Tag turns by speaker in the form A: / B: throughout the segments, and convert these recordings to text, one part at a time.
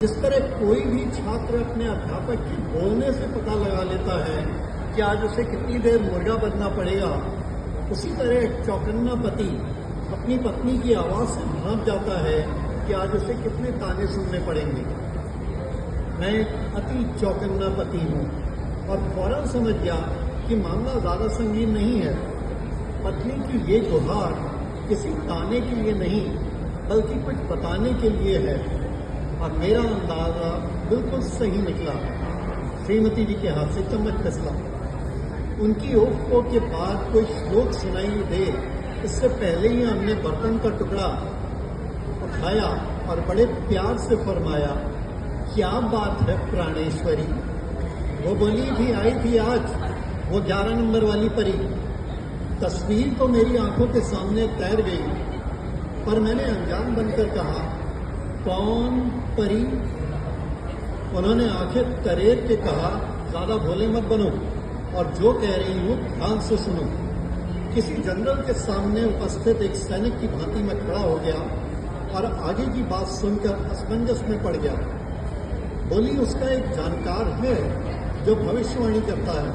A: जिस तरह कोई भी छात्र अपने अध्यापक के बोलने से पता लगा लेता है कि आज उसे कितनी देर मुर्गा बनना पड़ेगा, उसी तरह एक चौकन्ना पति अपनी पत्नी की आवाज से भाप जाता है कि आज उसे कितने ताने सुनने पड़ेंगे। मैं एक अति चौकन्ना पति हूँ और फौरन समझ गया कि मामला ज्यादा संगीन नहीं है। पत्नी की ये गुहार किसी ताने के लिए नहीं बल्कि कुछ बताने के लिए है और मेरा अंदाजा बिल्कुल सही निकला। श्रीमती जी के हाथ से चम्मच फिसला। उनकी ओफ के बाद कोई श्लोक सुनाई दे इससे पहले ही हमने बर्तन का टुकड़ा उठाया और बड़े प्यार से फरमाया, क्या बात है प्राणेश्वरी। वो बोली भी आई थी आज, वो 11 नंबर वाली परी। तस्वीर तो मेरी आंखों के सामने तैर गई, पर मैंने अनजान बनकर कहा, कौन परी। उन्होंने आंखें तरेर के कहा, ज्यादा भोले मत बनो और जो कह रही हूं ध्यान से सुनो। किसी जनरल के सामने उपस्थित एक सैनिक की भांति में खड़ा हो गया और आगे की बात सुनकर असमंजस में पड़ गया। बोली, उसका एक जानकार है जो भविष्यवाणी करता है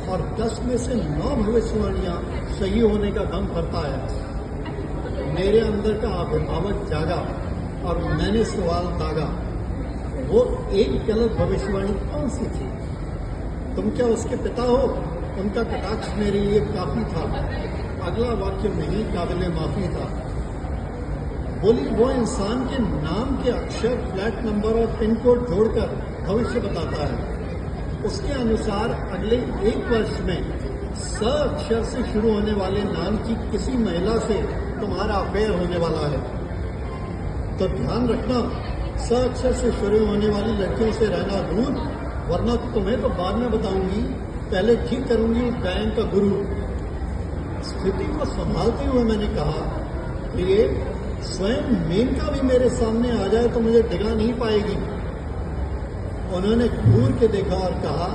A: और 10 में से 9 भविष्यवाणियां सही होने का दम भरता है। मेरे अंदर का अभिभावक जागा और मैंने सवाल दागा, वो एक गलत भविष्यवाणी कौन सी थी? तुम क्या उसके पिता हो? उनका कटाक्ष मेरे लिए काफी था। अगला वाक्य नहीं काबिले माफी था। बोली, वो इंसान के नाम के अक्षर, फ्लैट नंबर और पिन कोड जोड़कर भविष्य बताता है। उसके अनुसार अगले 1 वर्ष में स अक्षर से शुरू होने वाले नाम की किसी महिला से तुम्हारा अफेयर होने वाला है। तो ध्यान रखना, स अक्षर से शुरू होने वाली लड़कियों से रहना दूर, वरना तुम्हें तो बाद में बताऊंगी, पहले ठीक करूंगी बैंक का गुरु। स्थिति को संभालते हुए मैंने कहा, प्रिय, स्वयं मेनका भी मेरे सामने आ जाए तो मुझे डिगा नहीं पाएगी। उन्होंने घूर के देखा और कहा,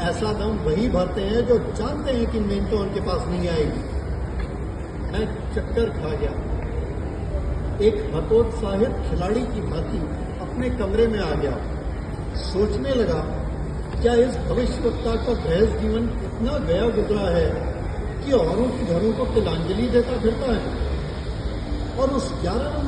A: ऐसा दम वही भरते हैं जो जानते हैं कि मेनका उनके पास नहीं आएगी। मैं चक्कर खा गया। एक हतोत्साहित खिलाड़ी की भांति अपने कमरे में आ गया। सोचने लगा, क्या इस भविष्यवक्ता का गृहस्थ जीवन इतना गया गुजरा है कि औरों के घरों को तिलांजलि देता फिरता है? और उस 11 नंबर